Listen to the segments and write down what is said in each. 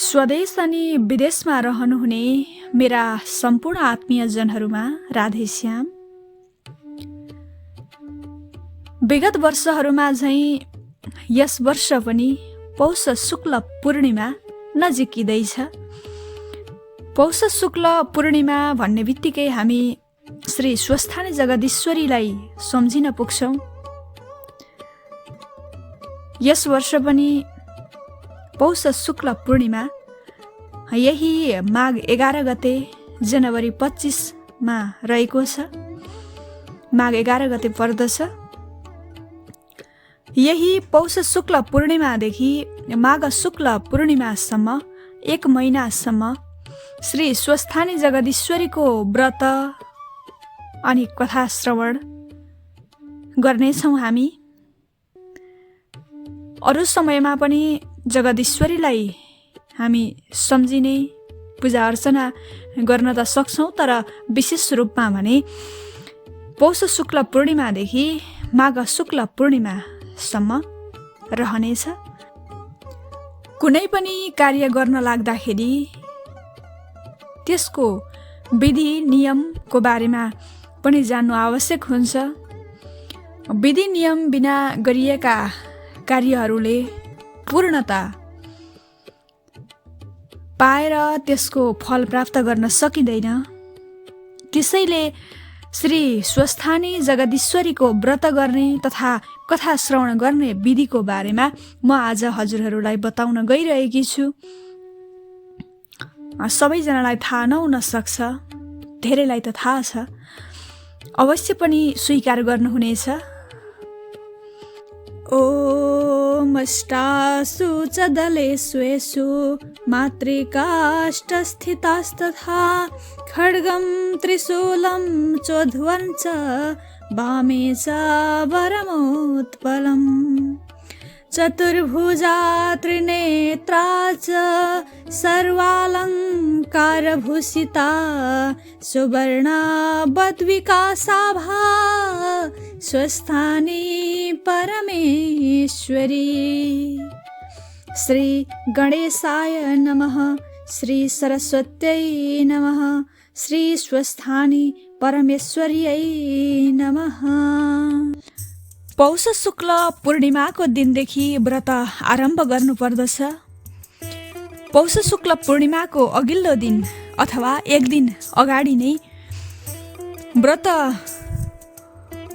स्वदेश अनि विदेशमा रहनुहुने मेरा सम्पूर्ण आत्मीयजनहरूमा राधेश्याम। विगत वर्षहरूमा झैँ यस वर्ष पनि पौष शुक्ल पूर्णिमा नजिकिँदैछ। पौष शुक्ल पूर्णिमा भन्ने बित्तिकै हामी श्री स्वस्थानी जगदीश्वरीलाई सम्झिन पुग्छौँ। यस वर्ष पनि पौष शुक्ल पूर्णिमा यही माघ 11 गते जनवरी 25मा रहेको छ। माघ 11 गते पर्दछ। यही पौष शुक्ल पूर्णिमादेखि माघ शुक्ल पूर्णिमासम्म 1 महिनासम्म श्री स्वस्थानी जगदीश्वरीको व्रत अनि कथा श्रवण गर्नेछौँ हामी। अरू समयमा पनि जगदीश्वरीलाई हामी सम्झिने पूजा अर्चना गर्न त सक्छौँ, तर विशेष रूपमा भने पौष शुक्ल पूर्णिमादेखि माघ शुक्ल पूर्णिमासम्म रहनेछ। कुनै पनि कार्य गर्न लाग्दाखेरि त्यसको विधि नियमको बारेमा पनि जान्नु आवश्यक हुन्छ। विधि नियम बिना गरिएका कार्यहरूले पूर्णता पाएर त्यसको फल प्राप्त गर्न सकिँदैन। त्यसैले श्री स्वस्थानी जगदीश्वरीको व्रत गर्ने तथा कथा श्रवण गर्ने विधिको बारेमा म आज हजुरहरूलाई बताउन गइरहेकी छु। सबैजनालाई थाहा नहुन सक्छ, धेरैलाई त थाहा छ, अवश्य पनि स्वीकार गर्नुहुनेछ। ओमष्टासु च दलेष्वेषु मातृकाष्ठस्थितास्तथा खड्गं त्रिशूलं चोध्वं च वामे च वरमोत्पलम् चतुर्भुजा त्रिनेत्रा च सर्वालङ्कारभूषिता सुवर्णा बद्विकासाभा स्वस्थानी परमेश्वरी। श्री गणेशाय नमः। श्री सरस्वत्यै नमः। श्री स्वस्थानी परमेश्वर्यै नमः। पौष शुक्ल पूर्णिमाको दिनदेखि व्रत आरम्भ गर्नुपर्दछ। पौष शुक्ल पूर्णिमाको अघिल्लो दिन अथवा 1 दिन अगाडि नै व्रत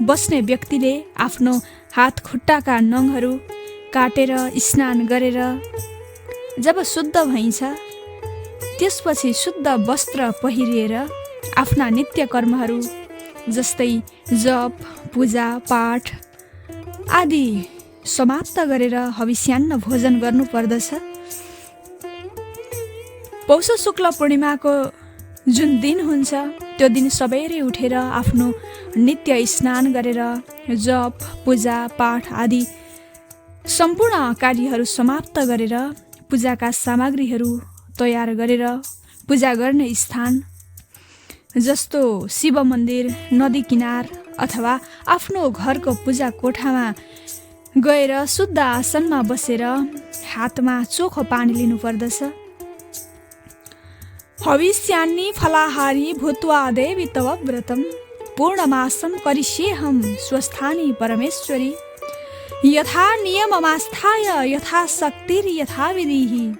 बस्ने व्यक्तिले आफ्नो हात खुट्टाका नङहरू काटेर स्नान गरेर जब शुद्ध भइन्छ त्यसपछि शुद्ध वस्त्र पहिरिएर आफ्ना नित्य कर्महरू जस्तै जप, पूजा, पाठ आदि समाप्त गरेर हविष्यान्न भोजन गर्नुपर्दछ। पौष शुक्ल पूर्णिमाको जुन दिन हुन्छ त्यो दिन सबैले उठेर आफ्नो नित्य स्नान गरेर जप, पूजा, पाठ आदि सम्पूर्ण कार्यहरू समाप्त गरेर पूजाका सामग्रीहरू तयार गरेर पूजा गर्ने स्थान जस्तो शिव मन्दिर, नदी किनार अथवा आफ्नो घरको पूजा कोठामा गएर शुद्ध आसनमा बसेर हातमा चोखो पानी लिनुपर्दछ। हविष्यान्नी फलाहारी भूत्वा देवी तव व्रतम पूर्णमासं करिष्येऽहं स्वस्थानी परमेश्वरी यथा नियममास्थाय यथा शक्तिर्यथा विधिः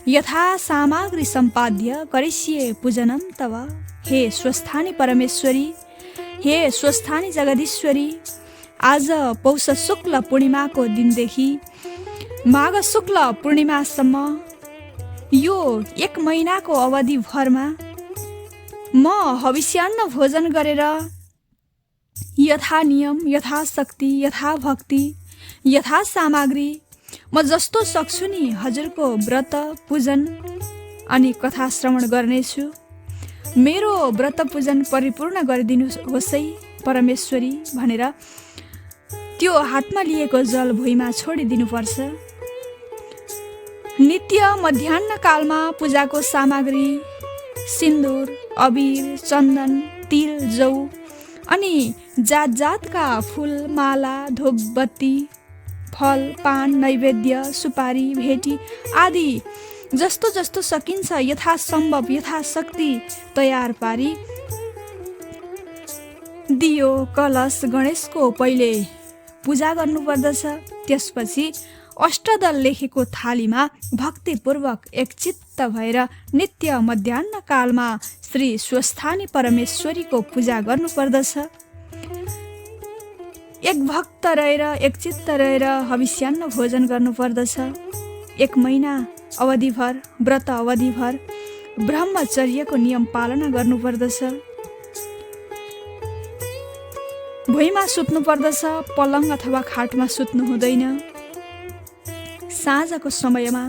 यथा सामग्री सम्पाद्य करिष्ये पूजनं तव। हे स्वस्थानी परमेश्वरी, हे स्वस्थानी जगदीश्वरी, आज पौष शुक्ल पूर्णिमाको दिनदेखि माघ शुक्ल पूर्णिमासम्म यो 1 महिनाको अवधिभरमा म हविष्यान्न भोजन गरेर यथा नियम, यथा शक्ति, यथा भक्ति, यथा सामग्री म जस्तो सक्छु नि हजुरको व्रत पूजन अनि कथा श्रवण गर्नेछु। मेरो व्रत पूजन परिपूर्ण गरिदिनु होस् है परमेश्वरी भनेर त्यो हातमा लिएको जल भुइँमा छोडिदिनुपर्छ। नित्य मध्याह्न कालमा पूजाको सामग्री सिन्दुर, अबिर, चन्दन, तिल, जौ अनि जात जातका फूल, माला, धूपबत्ती, फल, पान, नैवेद्य, सुपारी, भेटी आदि जस्तो जस्तो सकिन्छ यथासम्भव यथाशक्ति तयार पारी दियो कलश गणेशको पहिले पूजा गर्नुपर्दछ। त्यसपछि अष्टदल लेखेको थालीमा भक्तिपूर्वक एकचित्त भएर नित्य मध्याह्न कालमा श्री स्वस्थानी परमेश्वरीको पूजा गर्नुपर्दछ। एक भक्त रहेर एकचित्त रहेर हविष्यान्न भोजन गर्नुपर्दछ। 1 महिना अवधिभर व्रत अवधिभर ब्रह्मचर्यको नियम पालना गर्नुपर्दछ। भुइँमा सुत्नु पर्दछ, पलङ अथवा खाटमा सुत्नु हुँदैन। साँझको समयमा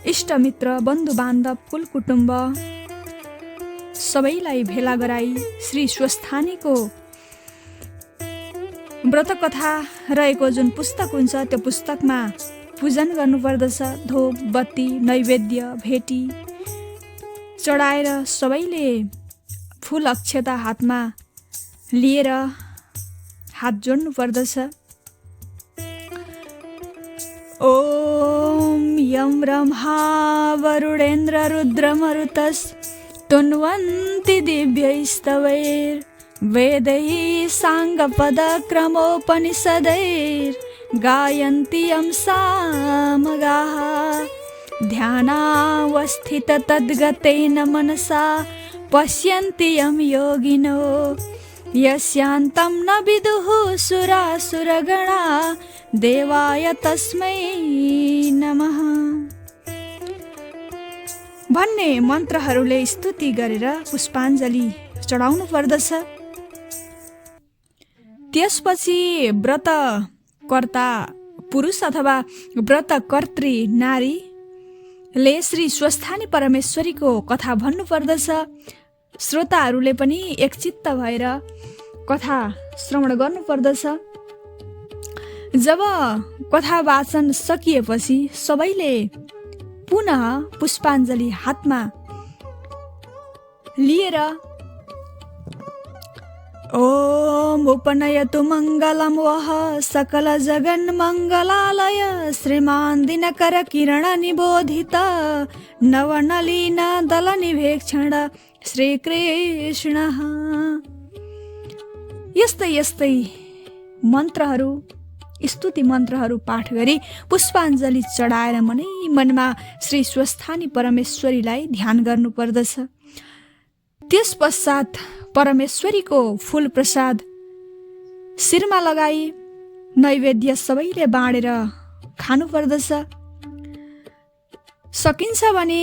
इष्टमित्र बन्धुबान्धव कुलकुटुम्ब सबैलाई भेला गराई श्री स्वस्थानीको व्रतकथा रहेको जुन पुस्तक हुन्छ त्यो पुस्तकमा पूजन गर्नुपर्दछ। धूप बत्ती नैवेद्य भेटी चढाएर सबैले फुल अक्षता हातमा लिएर हात जोड्नु पर्दछ। ओम यम ब्रह्मा वरुणेन्द्र रुद्रमरुतस् तुन्वन्ति दिव्यैस्तवैर् वेदैः साङ्गपदक्रमोपनिषदैर् गायन्ति यं सामगाः ध्यानावस्थिततद्गतेन मनसा पश्यन्ति यं योगिनो यस्यान्तं न विदुः सुरासुरगणा देवाय तस्मै नमः भन्ने मन्त्रहरूले स्तुति गरेर पुष्पाञ्जली चढाउनु पर्दछ। त्यसपछि व्रतकर्ता पुरुष अथवा व्रतकर्त्री नारीले श्री स्वस्थानी परमेश्वरीको कथा भन्नु पर्दछ। श्रोताहरूले पनि एकचित्त भएर कथा श्रवण गर्नु पर्दछ। जब कथा वाचन सकिएपछि सबैले पुनः पुष्पाञ्जली हातमा लिएर ओम उपनयतु मङ्गलं वः सकल जगन्मङ्गलालय श्रीमान् दिनकर किरण निबोधित नवनलिन दल निवेक्षण श्रीकृष्ण। यस्तै यस्तै मन्त्रहरू स्तुति मन्त्रहरू पाठ गरी पुष्पाञ्जली चढाएर मनै मनमा श्री स्वस्थानी परमेश्वरीलाई ध्यान गर्नु पर्दछ। त्यस पश्चात परमेश्वरीको फूल प्रसाद शिरमा लगाई नैवेद्य सबैले बाँडेर खानु पर्दछ। सकिन्छ भने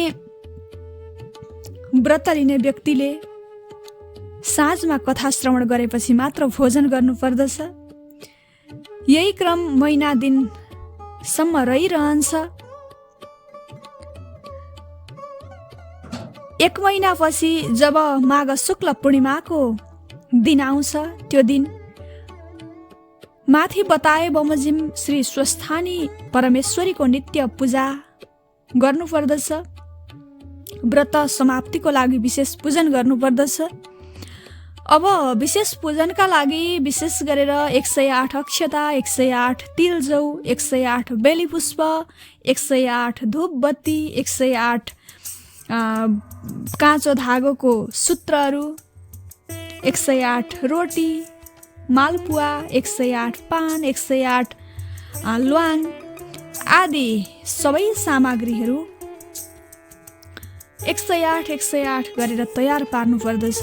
व्रत लिने व्यक्तिले साँझमा कथा श्रवण गरेपछि मात्र भोजन गर्नु पर्दछ। यही क्रम महिना दिनसम्म रहिरहन्छ। 1 महिनापछि जब माघ शुक्ल पूर्णिमाको दिन आउँछ त्यो दिन माथि बताए बमोजिम श्री स्वस्थानी परमेश्वरीको नित्य पूजा गर्नुपर्दछ। व्रत समाप्तिको लागि विशेष पूजन गर्नुपर्दछ। अब विशेष पूजनका लागि विशेष गरेर 108 अक्षता 108 तिलजौ 108 बेली पुष्प 108 धूप बत्ती 108 काँचो धागोको सूत्रहरू 108 रोटी मालपुवा 108 पान 108 ल्वाङ आदि सबै सामग्रीहरू 108 गरेर तयार पार्नु पर्दछ।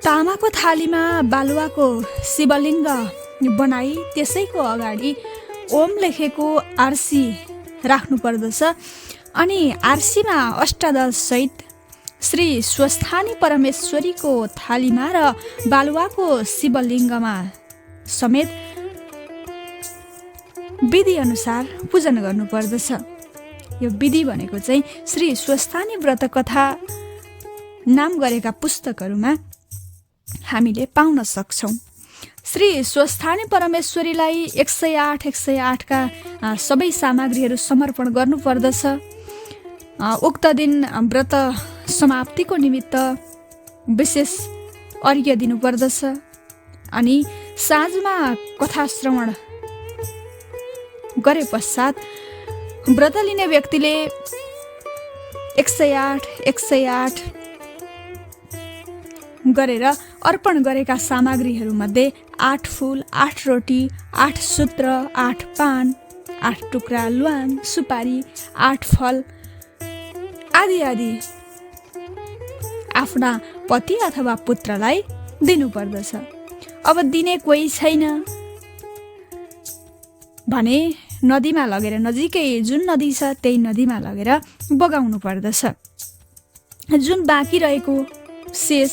तामाको थालीमा बालुवाको शिवलिङ्ग बनाई त्यसैको अगाडि ओम लेखेको आरसी राख्नु पर्दछ अनि आरसीमा अष्टदल सहित श्री स्वस्थानी परमेश्वरीको थालीमा र बालुवाको शिवलिङ्गमा समेत विधि अनुसार पूजन गर्नु पर्दछ। यो विधि भनेको चाहिँ श्री स्वस्थानी व्रत कथा नाम गरेका पुस्तकहरूमा हामीले पाउन सक्छौँ। श्री स्वस्थानी परमेश्वरीलाई 108 का सबै सामग्रीहरू समर्पण गर्नुपर्दछ। उक्त दिन व्रत समाप्तिको निमित्त विशेष अर्घ्य दिनुपर्दछ अनि साँझमा कथा श्रवण गरे पश्चात व्रत लिने व्यक्तिले 108 गरेर अर्पण गरेका सामग्रीहरूमध्ये 8 फूल, 8 रोटी, 8 सूत्र, 8 पान, 8 टुक्रा ल्वाङ, सुपारी, 8 फल आदि आदि आफ्ना पति अथवा पुत्रलाई दिनुपर्दछ। अब दिने कोही छैन भने नदीमा लगेर, नजिकै जुन नदी छ त्यही नदीमा लगेर बगाउनु पर्दछ। जुन बाँकी रहेको शेष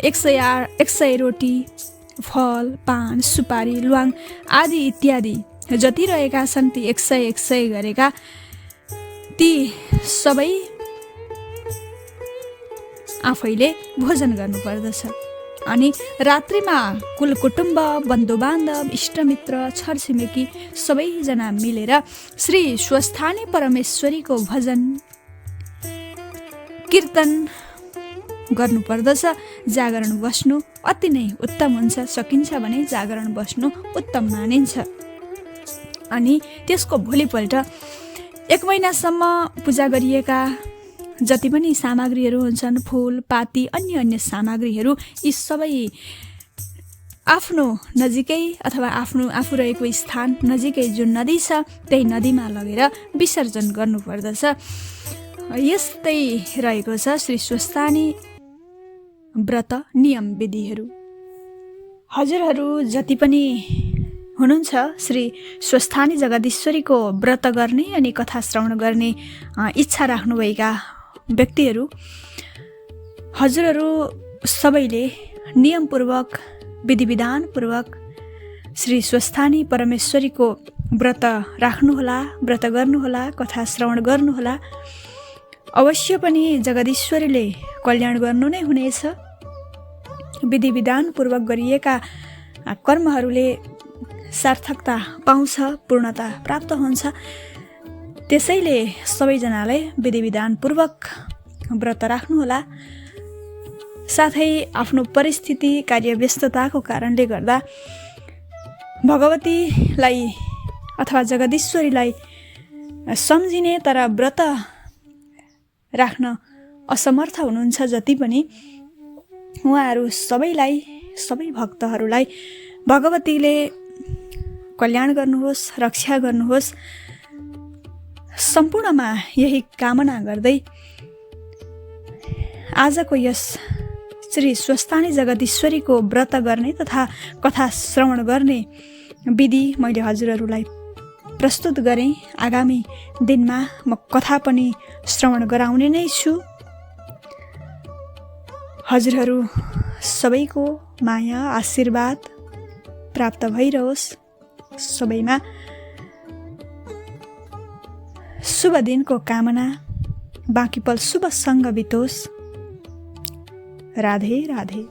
100 रोटी, फल, पान, सुपारी, ल्वाङ आदि इत्यादि जति रहेका छन् ती 100 गरेका ती सबै आफैले भोजन गर्नुपर्दछ। अनि रात्रिमा कुल कुटुम्ब, बन्धुबान्धव, इष्टमित्र, छरछिमेकी सबैजना मिलेर श्री स्वस्थानी परमेश्वरीको भजन कीर्तन गर्नुपर्दछ। जागरण बस्नु अति नै उत्तम हुन्छ। सकिन्छ भने जागरण बस्नु उत्तम मानिन्छ। अनि त्यसको भोलिपल्ट 1 महिनासम्म पूजा गरिएका जति पनि सामग्रीहरू हुन्छन्, फूल, पाती, अन्य सामग्रीहरू, यी सबै आफ्नो नजिकै अथवा आफू रहेको स्थान नजिकै जुन नदी छ त्यही नदीमा लगेर विसर्जन गर्नुपर्दछ। यस्तै रहेको छ श्री स्वस्थानी व्रत नियम विधिहरू। हजुरहरू जति पनि हुनुहुन्छ श्री स्वस्थानी जगदीश्वरीको व्रत गर्ने अनि कथा श्रवण गर्ने इच्छा राख्नुभएका व्यक्तिहरू, हजुरहरू सबैले नियमपूर्वक, विधिविधानपूर्वक श्री स्वस्थानी परमेश्वरीको व्रत राख्नुहोला, व्रत गर्नुहोला, कथा श्रवण गर्नुहोला। अवश्य पनि जगदीश्वरीले कल्याण गर्नु नै हुनेछ। विधिविधानपूर्वक गरिएका कर्महरूले सार्थकता पाउँछ, पूर्णता प्राप्त हुन्छ। त्यसैले सबैजनालाई विधिविधानपूर्वक व्रत राख्नुहोला। साथै आफ्नो परिस्थिति, कार्यव्यस्तताको कारणले गर्दा भगवतीलाई अथवा जगदीश्वरीलाई सम्झिने तर व्रत राख्न असमर्थ हुनुहुन्छ जति पनि, उहाँहरू सबैलाई, सबै भक्तहरूलाई भगवतीले कल्याण गर्नुहोस्, रक्षा गर्नुहोस्। सम्पूर्णमा यही कामना गर्दै आजको यस श्री स्वस्थानी जगदीश्वरीको व्रत गर्ने तथा कथा श्रवण गर्ने विधि मैले हजुरहरूलाई प्रस्तुत गरेँ। आगामी दिनमा म कथा पनि श्रवण गराउने नै छु। हजुरहरू सबैको माया, आशीर्वाद प्राप्त भइरहोस्। सबैमा शुभ दिनको कामना, बाँकी पल शुभसँग बितोस्। राधे राधे।